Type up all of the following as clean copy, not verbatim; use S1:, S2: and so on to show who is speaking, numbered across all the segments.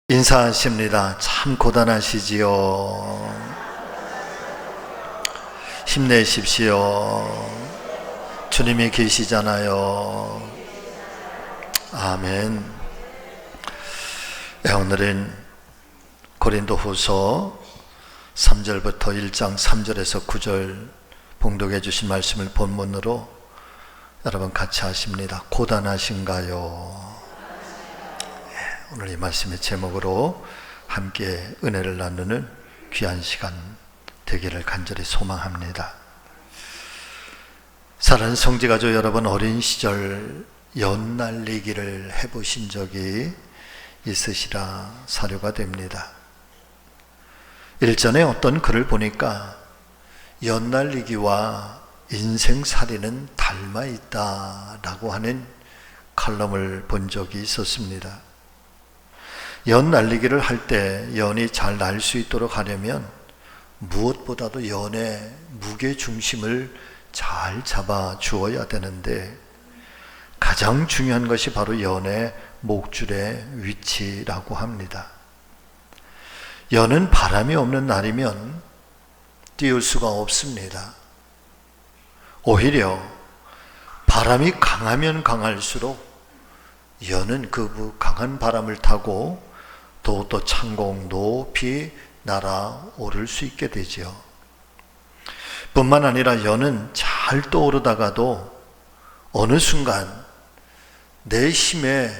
S1: 인사하십니다. 참 고단하시지요. 힘내십시오. 주님이 계시잖아요. 아멘. 오늘은 고린도후서 3절부터 1장 3절에서 9절 봉독해 주신 말씀을 본문으로 여러분 같이 하십니다. 고단하신가요? 오늘 이 말씀의 제목으로 함께 은혜를 나누는 귀한 시간 되기를 간절히 소망합니다. 사랑하는 성지가족 여러분, 어린 시절 연날리기를 해보신 적이 있으시라 사료가 됩니다. 일전에 어떤 글을 보니까 연날리기와 인생살이는 닮아 있다라고 하는 칼럼을 본 적이 있었습니다. 연 날리기를 할 때 연이 잘 날 수 있도록 하려면 무엇보다도 연의 무게 중심을 잘 잡아 주어야 되는데, 가장 중요한 것이 바로 연의 목줄의 위치라고 합니다. 연은 바람이 없는 날이면 띄울 수가 없습니다. 오히려 바람이 강하면 강할수록 연은 그 강한 바람을 타고 또 창공 높이 날아오를 수 있게 되죠. 뿐만 아니라 연은 잘 떠오르다가도 어느 순간 내 힘에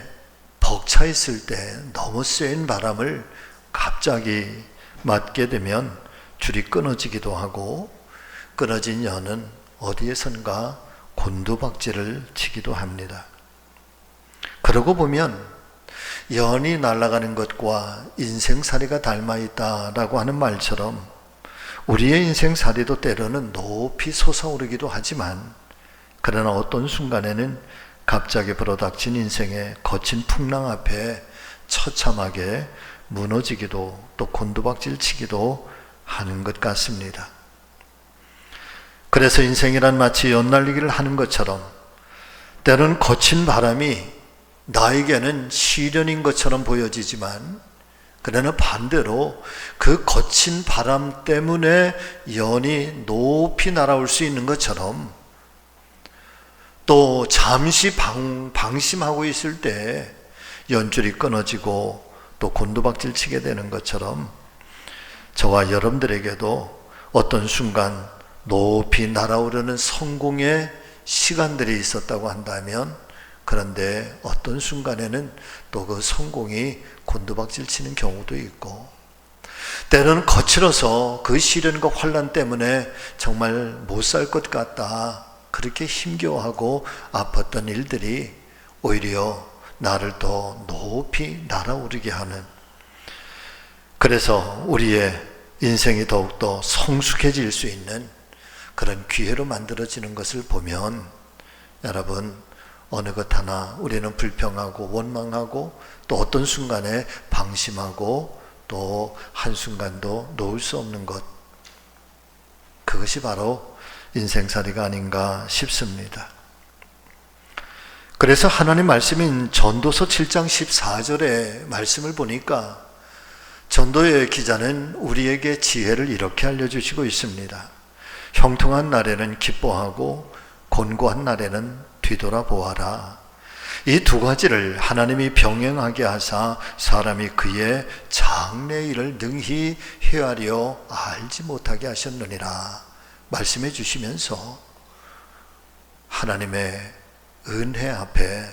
S1: 벅차 있을 때 너무 센 바람을 갑자기 맞게 되면 줄이 끊어지기도 하고, 끊어진 연은 어디에선가 곤두박질을 치기도 합니다. 그러고 보면 연이 날아가는 것과 인생살이가 닮아 있다라고 하는 말처럼 우리의 인생살이도 때로는 높이 솟아오르기도 하지만, 그러나 어떤 순간에는 갑자기 불어닥친 인생의 거친 풍랑 앞에 처참하게 무너지기도, 또 곤두박질 치기도 하는 것 같습니다. 그래서 인생이란 마치 연날리기를 하는 것처럼 때로는 거친 바람이 나에게는 시련인 것처럼 보여지지만, 그러나 반대로 그 거친 바람 때문에 연이 높이 날아올 수 있는 것처럼, 또 잠시 방심하고 있을 때 연줄이 끊어지고 또 곤두박질 치게 되는 것처럼, 저와 여러분들에게도 어떤 순간 높이 날아오르는 성공의 시간들이 있었다고 한다면, 그런데 어떤 순간에는 또 그 성공이 곤두박질 치는 경우도 있고, 때로는 거칠어서 그 시련과 환난 때문에 정말 못 살 것 같다, 그렇게 힘겨워하고 아팠던 일들이 오히려 나를 더 높이 날아오르게 하는, 그래서 우리의 인생이 더욱더 성숙해질 수 있는 그런 기회로 만들어지는 것을 보면, 여러분, 어느 것 하나 우리는 불평하고 원망하고 또 어떤 순간에 방심하고 또 한순간도 놓을 수 없는 것, 그것이 바로 인생살이가 아닌가 싶습니다. 그래서 하나님 말씀인 전도서 7장 14절의 말씀을 보니까 전도의 기자는 우리에게 지혜를 이렇게 알려주시고 있습니다. 형통한 날에는 기뻐하고 곤고한 날에는 뒤돌아보아라. 이 두 가지를 하나님이 병행하게 하사 사람이 그의 장래일을 능히 헤아려 알지 못하게 하셨느니라 말씀해 주시면서, 하나님의 은혜 앞에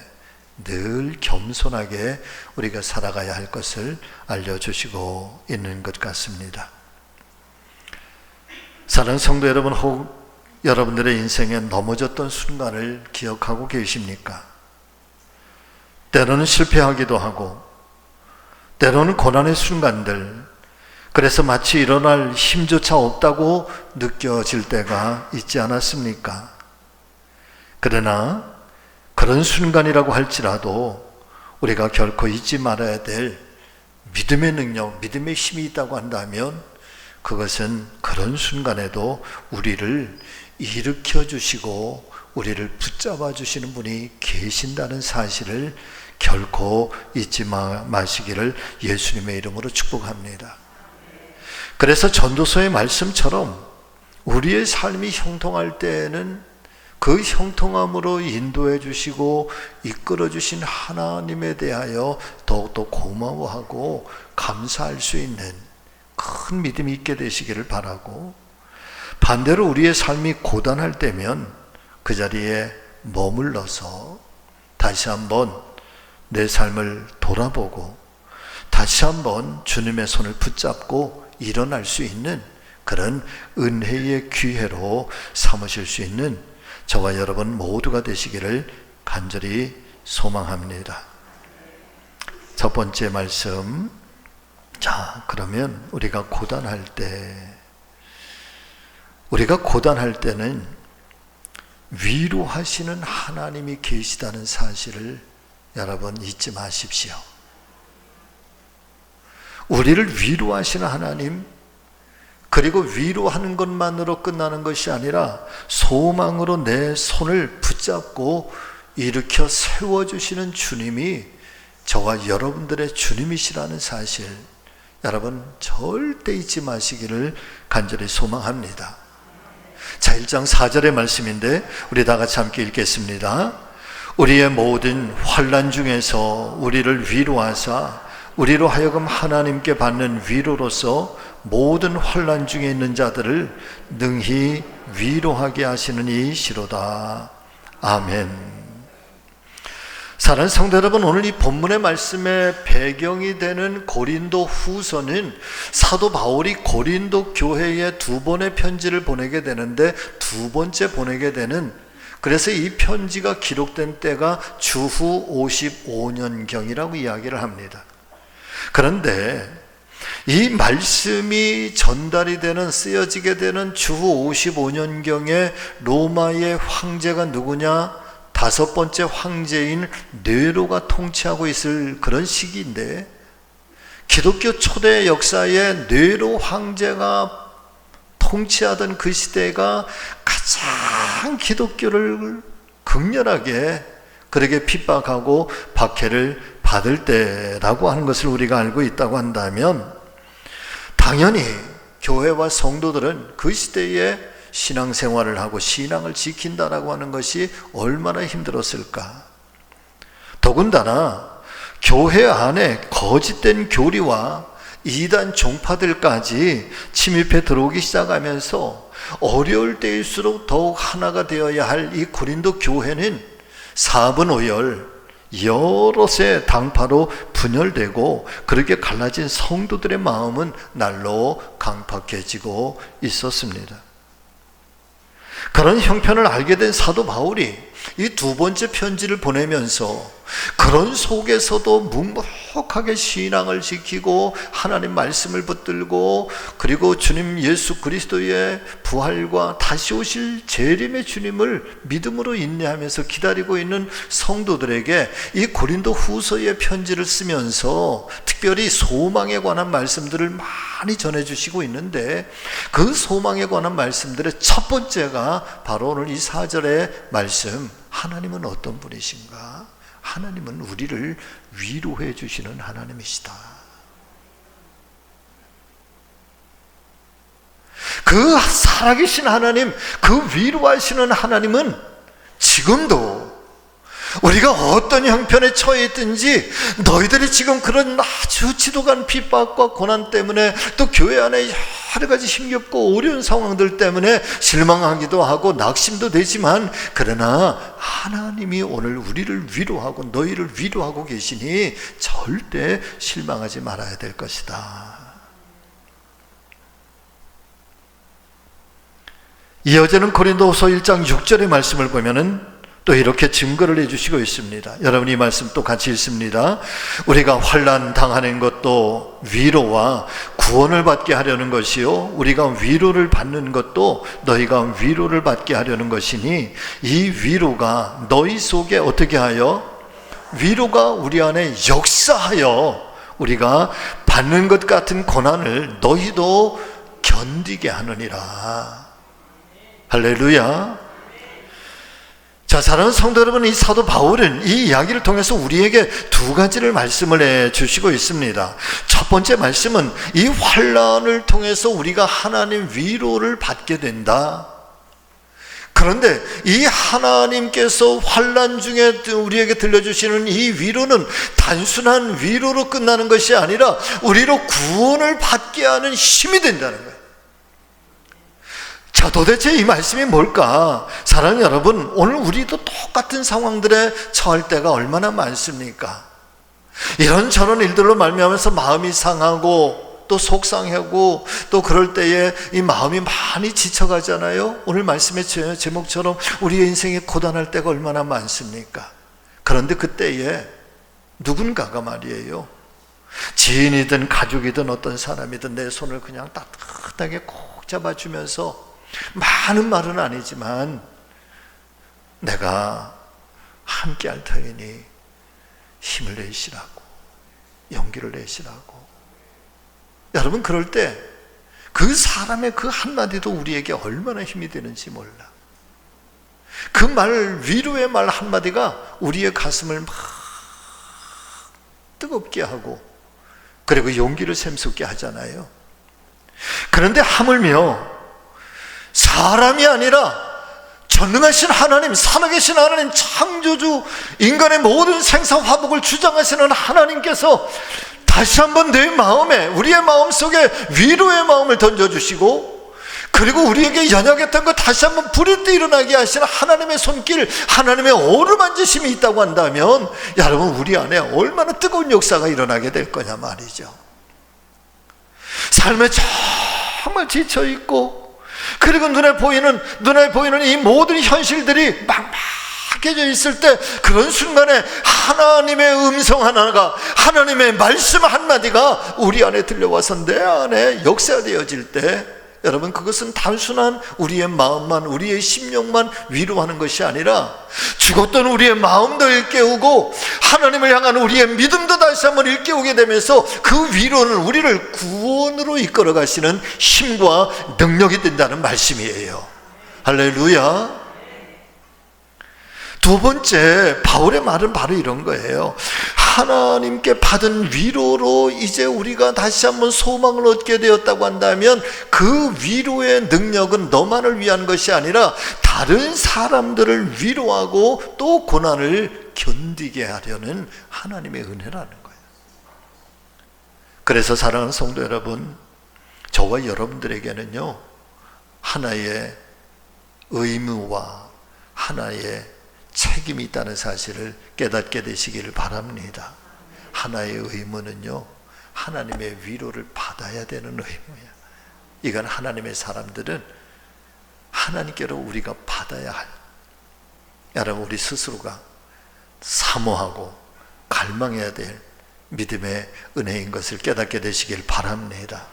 S1: 늘 겸손하게 우리가 살아가야 할 것을 알려주시고 있는 것 같습니다. 사랑하는 성도 여러분, 혹 여러분들의 인생에 넘어졌던 순간을 기억하고 계십니까? 때로는 실패하기도 하고 때로는 고난의 순간들, 그래서 마치 일어날 힘조차 없다고 느껴질 때가 있지 않았습니까? 그러나 그런 순간이라고 할지라도 우리가 결코 잊지 말아야 될 믿음의 능력, 믿음의 힘이 있다고 한다면, 그것은 그런 순간에도 우리를 일으켜 주시고 우리를 붙잡아 주시는 분이 계신다는 사실을 결코 잊지 마시기를 예수님의 이름으로 축복합니다. 그래서 전도서의 말씀처럼 우리의 삶이 형통할 때에는 그 형통함으로 인도해 주시고 이끌어 주신 하나님에 대하여 더욱더 고마워하고 감사할 수 있는 큰 믿음이 있게 되시기를 바라고, 반대로 우리의 삶이 고단할 때면 그 자리에 머물러서 다시 한번 내 삶을 돌아보고 다시 한번 주님의 손을 붙잡고 일어날 수 있는 그런 은혜의 기회로 삼으실 수 있는 저와 여러분 모두가 되시기를 간절히 소망합니다. 첫 번째 말씀. 자, 그러면 우리가 고단할 때는 위로하시는 하나님이 계시다는 사실을 여러분 잊지 마십시오. 우리를 위로하시는 하나님, 그리고 위로하는 것만으로 끝나는 것이 아니라 소망으로 내 손을 붙잡고 일으켜 세워주시는 주님이 저와 여러분들의 주님이시라는 사실, 여러분 절대 잊지 마시기를 간절히 소망합니다. 자, 1장 4절의 말씀인데 우리 다 같이 함께 읽겠습니다. 우리의 모든 환난 중에서 우리를 위로하사 우리로 하여금 하나님께 받는 위로로서 모든 환난 중에 있는 자들을 능히 위로하게 하시는 이시로다. 아멘. 사랑하는 성도 여러분, 오늘 이 본문의 말씀의 배경이 되는 고린도 후서는 사도 바울이 고린도 교회에 두 번의 편지를 보내게 되는데 두 번째 보내게 되는, 그래서 이 편지가 기록된 때가 주후 55년경이라고 이야기를 합니다. 그런데 이 말씀이 전달이 되는, 쓰여지게 되는 주후 55년경에 로마의 황제가 누구냐? 다섯 번째 황제인 네로가 통치하고 있을 그런 시기인데, 기독교 초대 역사에 네로 황제가 통치하던 그 시대가 가장 기독교를 극렬하게 그렇게 핍박하고 박해를 받을 때라고 하는 것을 우리가 알고 있다고 한다면, 당연히 교회와 성도들은 그 시대에 신앙생활을 하고 신앙을 지킨다라고 하는 것이 얼마나 힘들었을까. 더군다나 교회 안에 거짓된 교리와 이단 종파들까지 침입해 들어오기 시작하면서 어려울 때일수록 더욱 하나가 되어야 할 이 고린도 교회는 사분오열 여럿의 당파로 분열되고 그렇게 갈라진 성도들의 마음은 날로 강팍해지고 있었습니다. 그런 형편을 알게 된 사도 바울이 이 두 번째 편지를 보내면서 그런 속에서도 묵묵하게 신앙을 지키고 하나님 말씀을 붙들고, 그리고 주님 예수 그리스도의 부활과 다시 오실 재림의 주님을 믿음으로 인내하면서 기다리고 있는 성도들에게 이 고린도 후서의 편지를 쓰면서 특별히 소망에 관한 말씀들을 많이 전해주시고 있는데, 그 소망에 관한 말씀들의 첫 번째가 바로 오늘 이 4절의 말씀, 하나님은 어떤 분이신가? 하나님은 우리를 위로해 주시는 하나님이시다. 그 살아계신 하나님, 그 위로하시는 하나님은 지금도 우리가 어떤 형편에 처해 있든지, 너희들이 지금 그런 아주 지독한 핍박과 고난 때문에 또 교회 안에 여러 가지 힘겹고 어려운 상황들 때문에 실망하기도 하고 낙심도 되지만, 그러나 하나님이 오늘 우리를 위로하고 너희를 위로하고 계시니 절대 실망하지 말아야 될 것이다. 이어지는 고린도후서 1장 6절의 말씀을 보면은 또 이렇게 증거를 해주시고 있습니다. 여러분 이 말씀 또 같이 읽습니다. 우리가 환난 당하는 것도 위로와 구원을 받게 하려는 것이요, 우리가 위로를 받는 것도 너희가 위로를 받게 하려는 것이니, 이 위로가 너희 속에 어떻게 하여? 위로가 우리 안에 역사하여 우리가 받는 것 같은 고난을 너희도 견디게 하느니라. 할렐루야. 자, 사랑하는 성도 여러분, 이 사도 바울은 이 이야기를 통해서 우리에게 두 가지를 말씀을 해주시고 있습니다. 첫 번째 말씀은 이 환난을 통해서 우리가 하나님 위로를 받게 된다. 그런데 이 하나님께서 환난 중에 우리에게 들려주시는 이 위로는 단순한 위로로 끝나는 것이 아니라 우리로 구원을 받게 하는 힘이 된다는 거예요. 자, 도대체 이 말씀이 뭘까? 사랑하는 여러분, 오늘 우리도 똑같은 상황들에 처할 때가 얼마나 많습니까? 이런저런 일들로 말미암아서 마음이 상하고 또 속상하고 또 그럴 때에 이 마음이 많이 지쳐가잖아요. 오늘 말씀의 제목처럼 우리의 인생이 고단할 때가 얼마나 많습니까? 그런데 그때에 누군가가 말이에요, 지인이든 가족이든 어떤 사람이든 내 손을 그냥 따뜻하게 꼭 잡아주면서 많은 말은 아니지만 내가 함께 할 터이니 힘을 내시라고, 용기를 내시라고. 여러분, 그럴 때 그 사람의 그 한마디도 우리에게 얼마나 힘이 되는지 몰라. 그 말, 위로의 말 한마디가 우리의 가슴을 막 뜨겁게 하고 그리고 용기를 샘솟게 하잖아요. 그런데 하물며 사람이 아니라 전능하신 하나님, 살아계신 하나님, 창조주, 인간의 모든 생사화복을 주장하시는 하나님께서 다시 한번 내 마음에, 우리의 마음속에 위로의 마음을 던져주시고 그리고 우리에게 연약했던 것 다시 한번 불이 떠 일어나게 하시는 하나님의 손길, 하나님의 어루만지심이 있다고 한다면 여러분, 우리 안에 얼마나 뜨거운 역사가 일어나게 될 거냐 말이죠. 삶에 정말 지쳐있고 그리고 눈에 보이는 이 모든 현실들이 막막해져 있을 때 그런 순간에 하나님의 음성 하나가, 하나님의 말씀 한마디가 우리 안에 들려와서 내 안에 역사되어질 때 여러분, 그것은 단순한 우리의 마음만, 우리의 심령만 위로하는 것이 아니라 죽었던 우리의 마음도 일깨우고 하나님을 향한 우리의 믿음도 다시 한번 일깨우게 되면서 그 위로는 우리를 구원으로 이끌어 가시는 힘과 능력이 된다는 말씀이에요. 할렐루야. 두 번째, 바울의 말은 바로 이런 거예요. 하나님께 받은 위로로 이제 우리가 다시 한번 소망을 얻게 되었다고 한다면 그 위로의 능력은 너만을 위한 것이 아니라 다른 사람들을 위로하고 또 고난을 견디게 하려는 하나님의 은혜라는 거예요. 그래서 사랑하는 성도 여러분, 저와 여러분들에게는요, 하나의 의무와 하나의 책임이 있다는 사실을 깨닫게 되시기를 바랍니다. 하나의 의무는요, 하나님의 위로를 받아야 되는 의무야. 이건 하나님의 사람들은 하나님께로 우리가 받아야 할, 여러분, 우리 스스로가 사모하고 갈망해야 될 믿음의 은혜인 것을 깨닫게 되시길 바랍니다.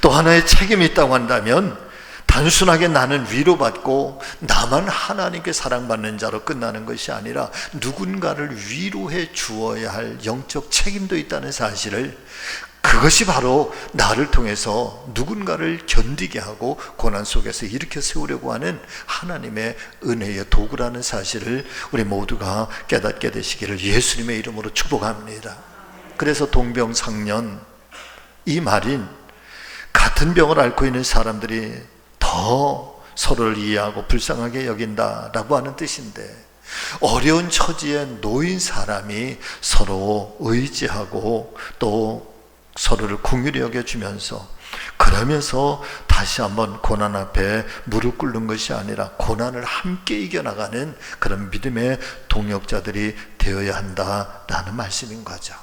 S1: 또 하나의 책임이 있다고 한다면 단순하게 나는 위로받고 나만 하나님께 사랑받는 자로 끝나는 것이 아니라 누군가를 위로해 주어야 할 영적 책임도 있다는 사실을, 그것이 바로 나를 통해서 누군가를 견디게 하고 고난 속에서 일으켜 세우려고 하는 하나님의 은혜의 도구라는 사실을 우리 모두가 깨닫게 되시기를 예수님의 이름으로 축복합니다. 그래서 동병상련, 이 말인 같은 병을 앓고 있는 사람들이 더 서로를 이해하고 불쌍하게 여긴다라고 하는 뜻인데, 어려운 처지에 놓인 사람이 서로 의지하고 또 서로를 긍휼히 여겨주면서, 그러면서 다시 한번 고난 앞에 무릎 꿇는 것이 아니라 고난을 함께 이겨나가는 그런 믿음의 동역자들이 되어야 한다라는 말씀인 거죠.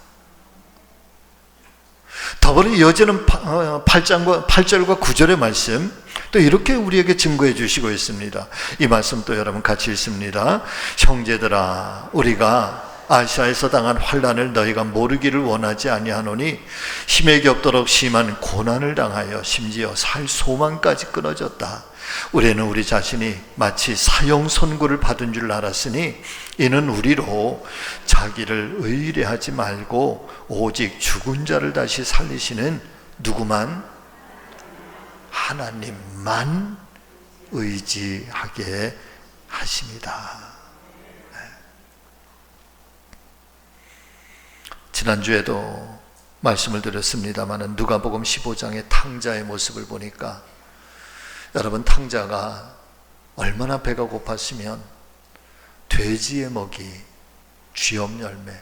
S1: 더불어 이어지는 8절과 9절의 말씀, 또 이렇게 우리에게 증거해 주시고 있습니다. 이 말씀 또 여러분 같이 읽습니다. 형제들아, 우리가 아시아에서 당한 환난을 너희가 모르기를 원하지 아니하노니 힘에 겹도록 심한 고난을 당하여 심지어 살 소망까지 끊어졌다. 우리는 우리 자신이 마치 사형 선고를 받은 줄 알았으니 이는 우리로 자기를 의뢰하지 말고 오직 죽은 자를 다시 살리시는 누구만? 하나님만 의지하게 하십니다. 지난주에도 말씀을 드렸습니다만 누가복음 15장의 탕자의 모습을 보니까 여러분, 탕자가 얼마나 배가 고팠으면 돼지의 먹이, 쥐엄 열매,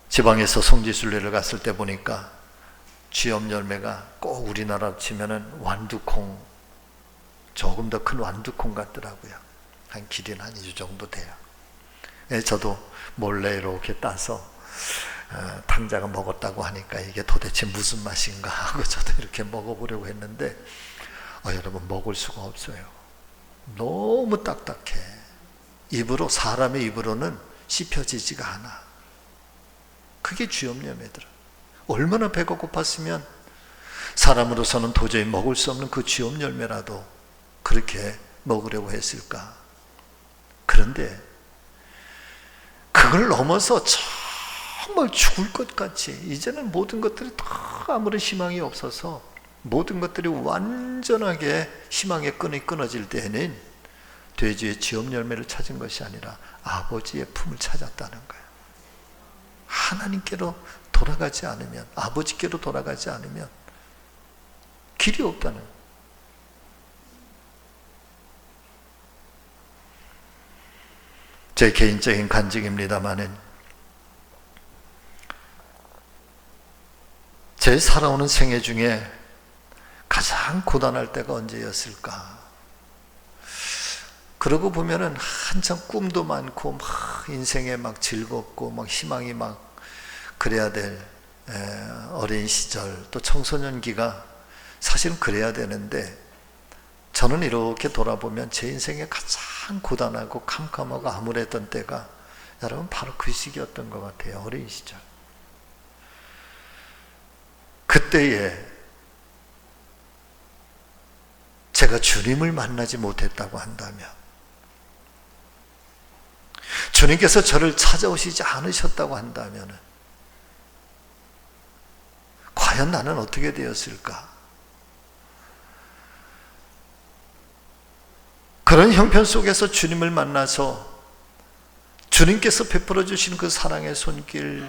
S1: 지방에서 성지순례를 갔을 때 보니까 쥐엄 열매가 꼭 우리나라로 치면은 완두콩, 조금 더 큰 완두콩 같더라고요. 한 길이는 한 이 정도 돼요. 저도 몰래 이렇게 따서 탕자가 먹었다고 하니까 이게 도대체 무슨 맛인가 하고 저도 이렇게 먹어보려고 했는데 여러분, 먹을 수가 없어요. 너무 딱딱해. 사람의 입으로는 씹혀지지가 않아. 그게 쥐엄열매더라. 얼마나 배가 고팠으면 사람으로서는 도저히 먹을 수 없는 그 쥐엄열매라도 그렇게 먹으려고 했을까. 그런데 그걸 넘어서 정말 죽을 것 같이 이제는 모든 것들이 다 아무런 희망이 없어서 모든 것들이 완전하게 희망의 끈이 끊어질 때에는 돼지의 쥐엄열매를 찾은 것이 아니라 아버지의 품을 찾았다는 거예요. 하나님께로 돌아가지 않으면, 아버지께로 돌아가지 않으면 길이 없다는 거예요. 제 개인적인 간증입니다마는 제 살아오는 생애 중에 가장 고단할 때가 언제였을까? 그러고 보면은 한참 꿈도 많고 막 인생에 막 즐겁고 막 희망이 막 그래야 될 어린 시절, 또 청소년기가 사실은 그래야 되는데, 저는 이렇게 돌아보면 제 인생에 가장 고단하고 캄캄하고 암울했던 때가 여러분 바로 그 시기였던 것 같아요. 어린 시절. 그때에 제가 주님을 만나지 못했다고 한다면, 주님께서 저를 찾아오시지 않으셨다고 한다면 과연 나는 어떻게 되었을까? 그런 형편 속에서 주님을 만나서 주님께서 베풀어 주신 그 사랑의 손길,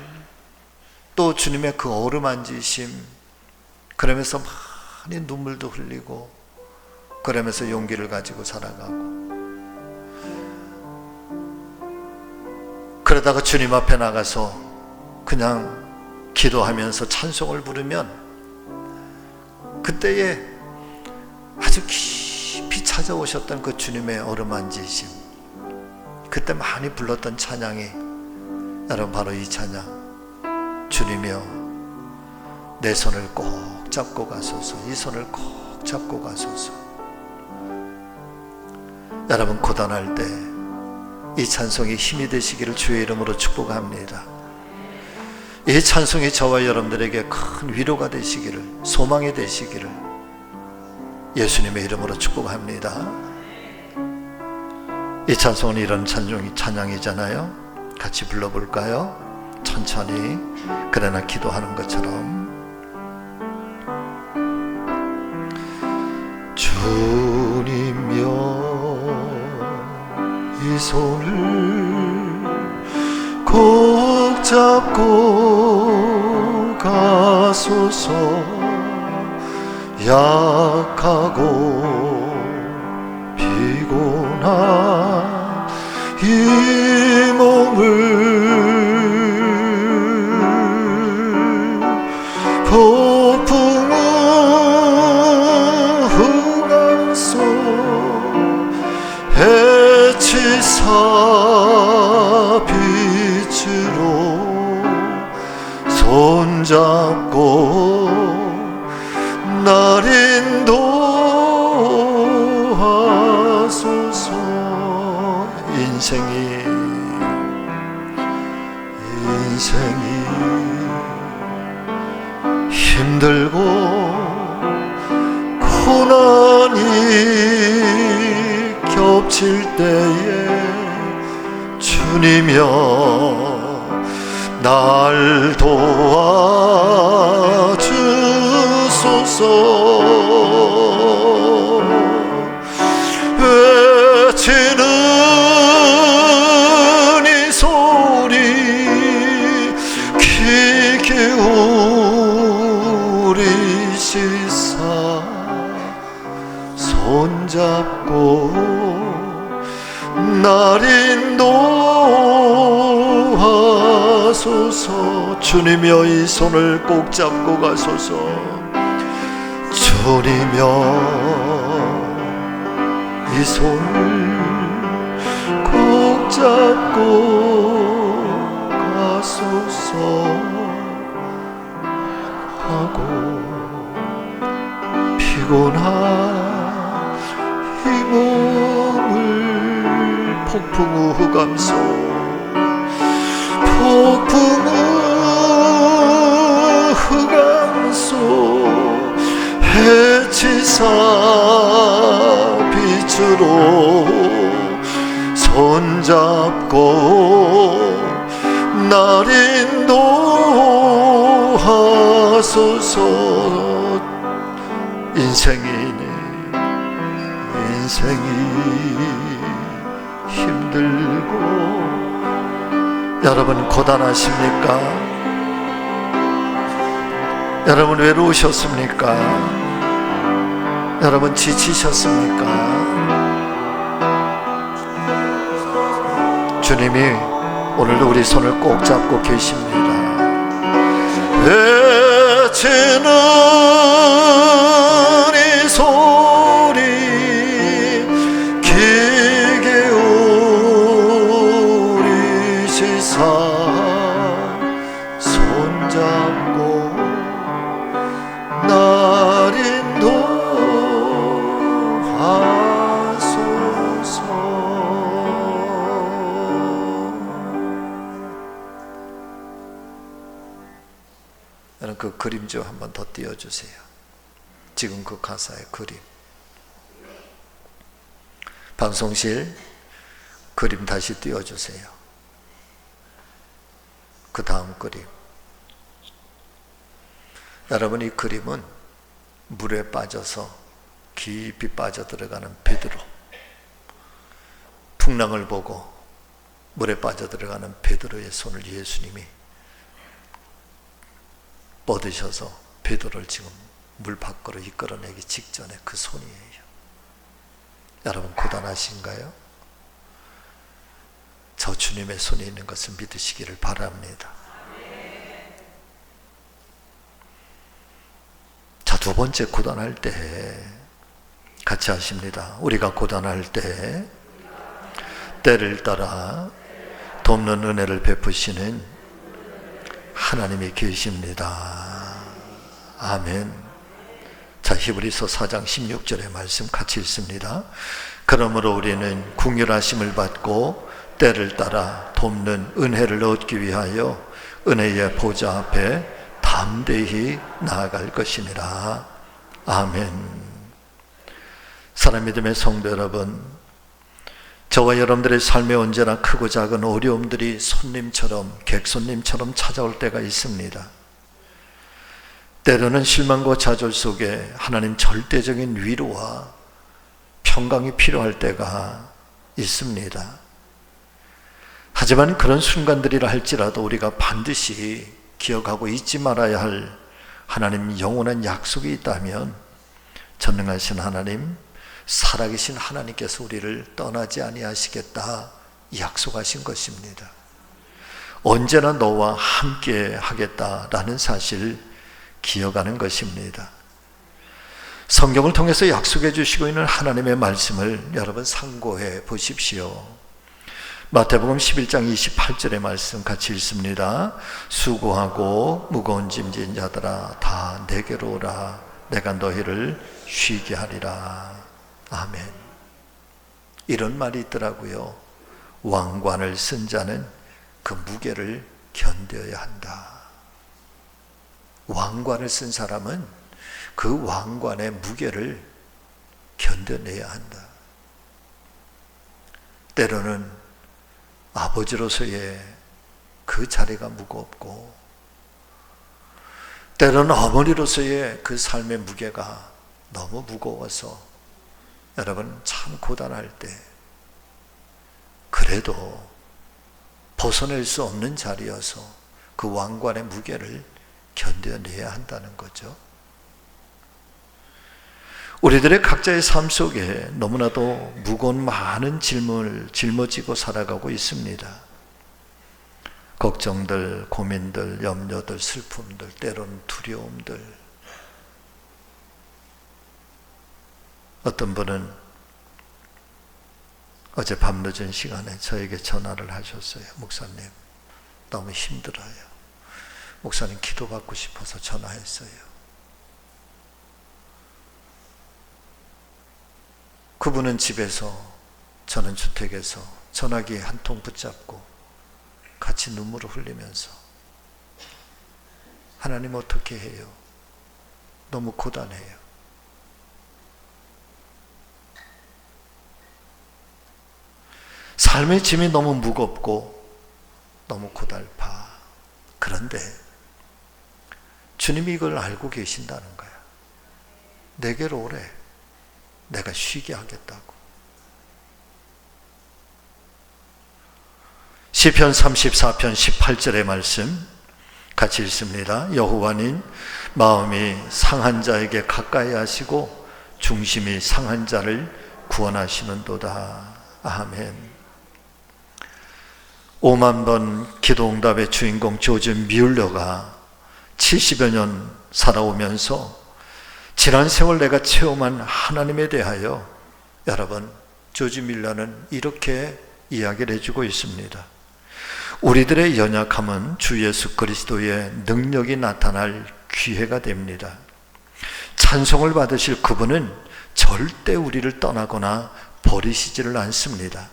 S1: 또 주님의 그 어루만지심, 그러면서 많이 눈물도 흘리고 그러면서 용기를 가지고 살아가고, 그러다가 주님 앞에 나가서 그냥 기도하면서 찬송을 부르면 그때에 아주 깊이 찾아오셨던 그 주님의 어루만지심, 그때 많이 불렀던 찬양이 여러분 바로 이 찬양, 주님이여 내 손을 꼭 잡고 가소서, 이 손을 꼭 잡고 가소서. 여러분, 고단할 때 이 찬송이 힘이 되시기를 주의 이름으로 축복합니다. 이 찬송이 저와 여러분들에게 큰 위로가 되시기를, 소망이 되시기를 예수님의 이름으로 축복합니다. 이 찬송은 이런 찬양이잖아요. 같이 불러볼까요? 천천히, 그러나 기도하는 것처럼. 주님여 이 손을 꼭 잡고 가소서. 약하고 피곤한 이 몸을 폭풍우 흥한 속 해치사 빛으로 손잡고 날 인도하소서. 인생이 힘들고 고난이 겹칠 때에 주님여 날 도와주소서. 외치는 이 소리 주님여 이 손을 꼭 잡고 가소서. 주님여 이 손을 꼭 잡고 가소서 하고 피곤한 이 몸을 폭풍우 흑암소 해치사 빛으로 손잡고 날 인도하소서. 인생이 힘들고 여러분 고단하십니까? 여러분 외로우셨습니까? 여러분 지치셨습니까? 주님이 오늘도 우리 손을 꼭 잡고 계십니다. 외치는 이 소리 길게 울리시사 손잡고 날 인도하소서. 여러분 그 그림 좀 한번 더 띄워주세요. 지금 그 가사의 그림. 방송실 그림 다시 띄워주세요. 그 다음 그림. 여러분 이 그림은 물에 빠져서 깊이 빠져들어가는 베드로, 풍랑을 보고 물에 빠져들어가는 베드로의 손을 예수님이 뻗으셔서 베드로를 지금 물 밖으로 이끌어내기 직전에 그 손이에요. 여러분 고단하신가요? 저 주님의 손이 있는 것을 믿으시기를 바랍니다. 자, 두 번째 고단할 때 같이 하십니다. 우리가 고단할 때 때를 따라 돕는 은혜를 베푸시는 하나님이 계십니다. 아멘. 자, 히브리서 4장 16절의 말씀 같이 읽습니다. 그러므로 우리는 긍휼하심을 받고 때를 따라 돕는 은혜를 얻기 위하여 은혜의 보좌 앞에 담대히 나아갈 것이니라. 아멘. 사랑 믿음의 성도 여러분, 저와 여러분들의 삶에 언제나 크고 작은 어려움들이 손님처럼, 객손님처럼 찾아올 때가 있습니다. 때로는 실망과 좌절 속에 하나님 절대적인 위로와 평강이 필요할 때가 있습니다. 하지만 그런 순간들이라 할지라도 우리가 반드시 기억하고 잊지 말아야 할 하나님 영원한 약속이 있다면 전능하신 하나님, 살아계신 하나님께서 우리를 떠나지 아니하시겠다 약속하신 것입니다. 언제나 너와 함께 하겠다라는 사실 기억하는 것입니다. 성경을 통해서 약속해 주시고 있는 하나님의 말씀을 여러분 상고해 보십시오. 마태복음 11장 28절의 말씀 같이 읽습니다. 수고하고 무거운 짐진 자들아 다 내게로 오라. 내가 너희를 쉬게 하리라. 아멘. 이런 말이 있더라고요. 왕관을 쓴 자는 그 무게를 견뎌야 한다. 왕관을 쓴 사람은 그 왕관의 무게를 견뎌내야 한다. 때로는 아버지로서의 그 자리가 무겁고, 때로는 어머니로서의 그 삶의 무게가 너무 무거워서 여러분 참 고단할 때 그래도 벗어낼 수 없는 자리여서 그 왕관의 무게를 견뎌내야 한다는 거죠. 우리들의 각자의 삶 속에 너무나도 무거운 많은 짐을 짊어지고 살아가고 있습니다. 걱정들, 고민들, 염려들, 슬픔들, 때로는 두려움들. 어떤 분은 어제 밤늦은 시간에 저에게 전화를 하셨어요. 목사님, 너무 힘들어요. 목사님 기도받고 싶어서 전화했어요. 그분은 집에서, 저는 주택에서 전화기 한 통 붙잡고 같이 눈물을 흘리면서 하나님 어떻게 해요? 너무 고단해요. 삶의 짐이 너무 무겁고 너무 고달파. 그런데 주님이 이걸 알고 계신다는 거야. 내게로 오래. 내가 쉬게 하겠다고. 시편 34편 18절의 말씀 같이 읽습니다. 여호와는 마음이 상한 자에게 가까이 하시고 중심이 상한 자를 구원하시는도다. 아멘. 5만 번 기도응답의 주인공 조지 뮬러가 70여 년 살아오면서 지난 세월 내가 체험한 하나님에 대하여 여러분, 조지 뮬러는 이렇게 이야기를 해주고 있습니다. 우리들의 연약함은 주 예수 그리스도의 능력이 나타날 기회가 됩니다. 찬송을 받으실 그분은 절대 우리를 떠나거나 버리시지를 않습니다.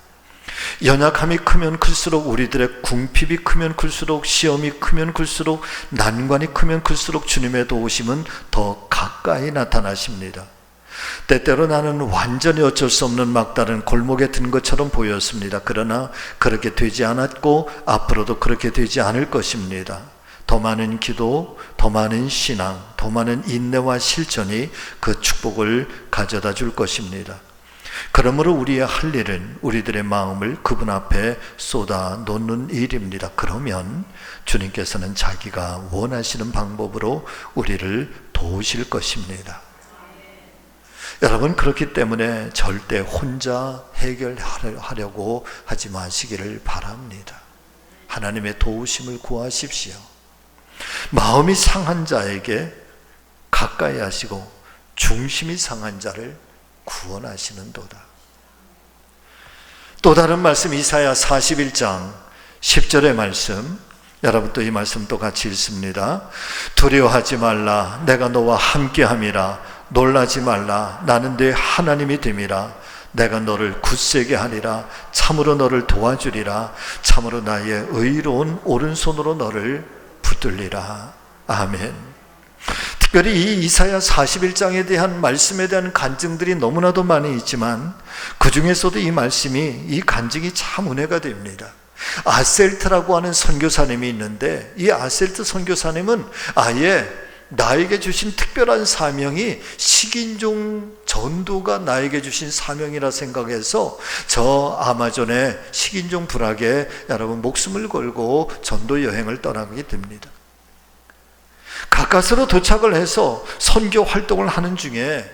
S1: 연약함이 크면 클수록, 우리들의 궁핍이 크면 클수록, 시험이 크면 클수록, 난관이 크면 클수록 주님의 도우심은 더 가까이 나타나십니다. 때때로 나는 완전히 어쩔 수 없는 막다른 골목에 든 것처럼 보였습니다. 그러나 그렇게 되지 않았고 앞으로도 그렇게 되지 않을 것입니다. 더 많은 기도, 더 많은 신앙, 더 많은 인내와 실천이 그 축복을 가져다 줄 것입니다. 그러므로 우리의 할 일은 우리들의 마음을 그분 앞에 쏟아 놓는 일입니다. 그러면 주님께서는 자기가 원하시는 방법으로 우리를 도우실 것입니다. 여러분, 그렇기 때문에 절대 혼자 해결하려고 하지 마시기를 바랍니다. 하나님의 도우심을 구하십시오. 마음이 상한 자에게 가까이 하시고 중심이 상한 자를 구원하시는도다. 또 다른 말씀, 이사야 41장 10절의 말씀, 여러분 또 이 말씀 또 같이 읽습니다. 두려워하지 말라, 내가 너와 함께함이라. 놀라지 말라, 나는 네 하나님이 됨이라. 내가 너를 굳세게 하리라. 참으로 너를 도와주리라. 참으로 나의 의로운 오른손으로 너를 붙들리라. 아멘. 특별히 이 이사야 41장에 대한 말씀에 대한 간증들이 너무나도 많이 있지만 그 중에서도 이 말씀이, 이 간증이 참 은혜가 됩니다. 아셀트라고 하는 선교사님이 있는데, 이 아셀트 선교사님은 아예 나에게 주신 특별한 사명이 식인종 전도가 나에게 주신 사명이라 생각해서 저 아마존의 식인종 부락에 여러분 목숨을 걸고 전도 여행을 떠나게 됩니다. 가까스로 도착을 해서 선교 활동을 하는 중에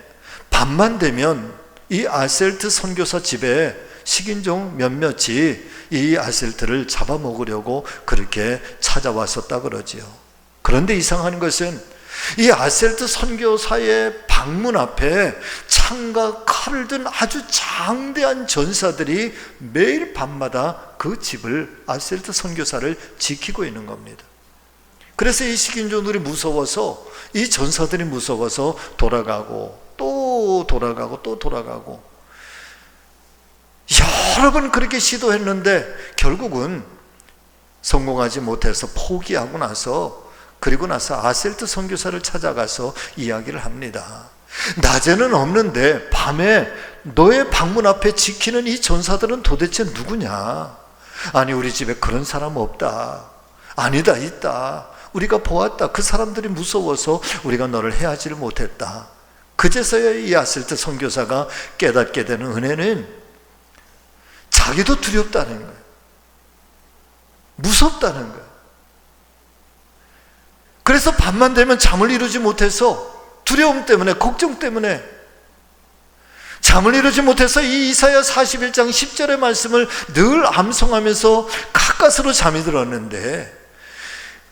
S1: 밤만 되면 이 아셀트 선교사 집에 식인종 몇몇이 이 아셀트를 잡아먹으려고 그렇게 찾아왔었다 그러지요. 그런데 이상한 것은 이 아셀트 선교사의 방문 앞에 창과 칼을 든 아주 장대한 전사들이 매일 밤마다 그 집을, 아셀트 선교사를 지키고 있는 겁니다. 그래서 이 식인종들이 무서워서, 이 전사들이 무서워서 돌아가고 또 돌아가고 또 돌아가고 여러 번 그렇게 시도했는데 결국은 성공하지 못해서 포기하고 나서, 그리고 나서 아셀트 선교사를 찾아가서 이야기를 합니다. 낮에는 없는데 밤에 너의 방문 앞에 지키는 이 전사들은 도대체 누구냐? 아니, 우리 집에 그런 사람 없다. 아니다, 있다. 우리가 보았다. 그 사람들이 무서워서 우리가 너를 해하지를 못했다. 그제서야 이 아셀트 선교사가 깨닫게 되는 은혜는 자기도 두렵다는 거예요. 무섭다는 거예요. 그래서 밤만 되면 잠을 이루지 못해서, 두려움 때문에, 걱정 때문에 잠을 이루지 못해서 이 이사야 41장 10절의 말씀을 늘 암송하면서 가까스로 잠이 들었는데,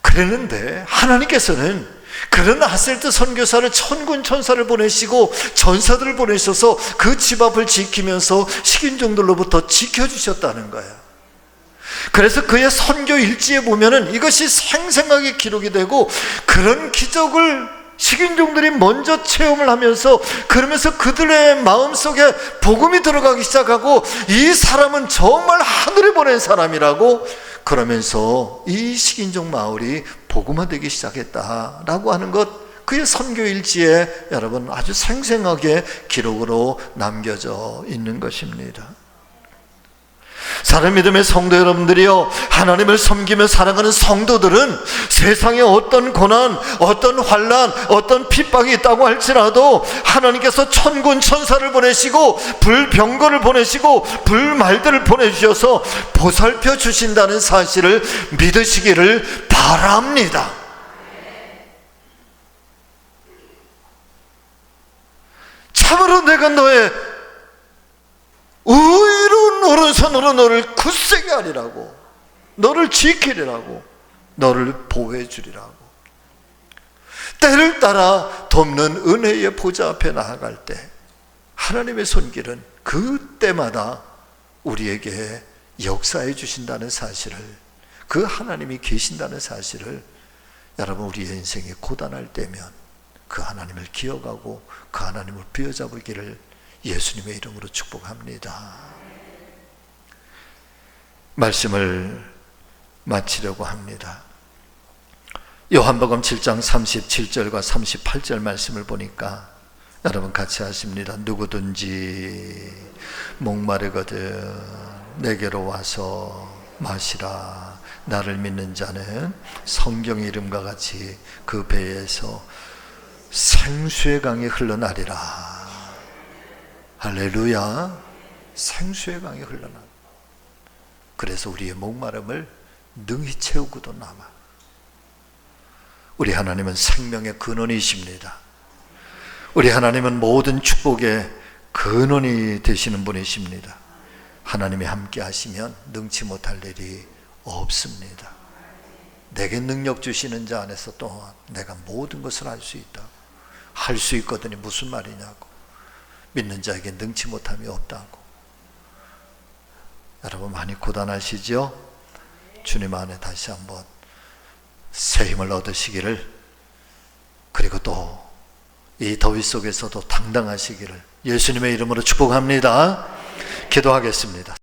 S1: 그랬는데 하나님께서는 그런 아셀트 선교사를 천군 천사를 보내시고 전사들을 보내셔서 그 집 앞을 지키면서 식인종들로부터 지켜주셨다는 거예요. 그래서 그의 선교 일지에 보면은 이것이 생생하게 기록이 되고, 그런 기적을 식인종들이 먼저 체험을 하면서, 그러면서 그들의 마음속에 복음이 들어가기 시작하고, 이 사람은 정말 하늘에 보낸 사람이라고, 그러면서 이 식인종 마을이 복음화되기 시작했다라고 하는 것, 그의 선교 일지에 여러분 아주 생생하게 기록으로 남겨져 있는 것입니다. 사랑하는 믿음의 성도 여러분들이요, 하나님을 섬기며 살아가는 성도들은 세상에 어떤 고난, 어떤 환난, 어떤 핍박이 있다고 할지라도 하나님께서 천군 천사를 보내시고 불병거를 보내시고 불말들을 보내주셔서 보살펴 주신다는 사실을 믿으시기를 바랍니다. 참으로 내가 너의 의로운 오른손으로 너를 굳세게 하리라고, 너를 지키리라고, 너를 보호해 주리라고. 때를 따라 돕는 은혜의 보좌 앞에 나아갈 때 하나님의 손길은 그때마다 우리에게 역사해 주신다는 사실을, 그 하나님이 계신다는 사실을 여러분 우리의 인생이 고단할 때면 그 하나님을 기억하고 그 하나님을 부여잡기를 예수님의 이름으로 축복합니다. 말씀을 마치려고 합니다. 요한복음 7장 37절과 38절 말씀을 보니까 여러분 같이 하십니다. 누구든지 목마르거든 내게로 와서 마시라. 나를 믿는 자는 성경의 이름과 같이 그 배에서 생수의 강이 흘러나리라. 할렐루야. 생수의 강이 흘러나. 그래서 우리의 목마름을 능히 채우고도 남아. 우리 하나님은 생명의 근원이십니다. 우리 하나님은 모든 축복의 근원이 되시는 분이십니다. 하나님이 함께 하시면 능치 못할 일이 없습니다. 내게 능력 주시는 자 안에서 또한 내가 모든 것을 할 수 있다. 할 수 있거든요. 무슨 말이냐고. 믿는 자에게 능치 못함이 없다고. 여러분 많이 고단하시죠? 주님 안에 다시 한번 새 힘을 얻으시기를, 그리고 또 이 더위 속에서도 당당하시기를 예수님의 이름으로 축복합니다. 기도하겠습니다.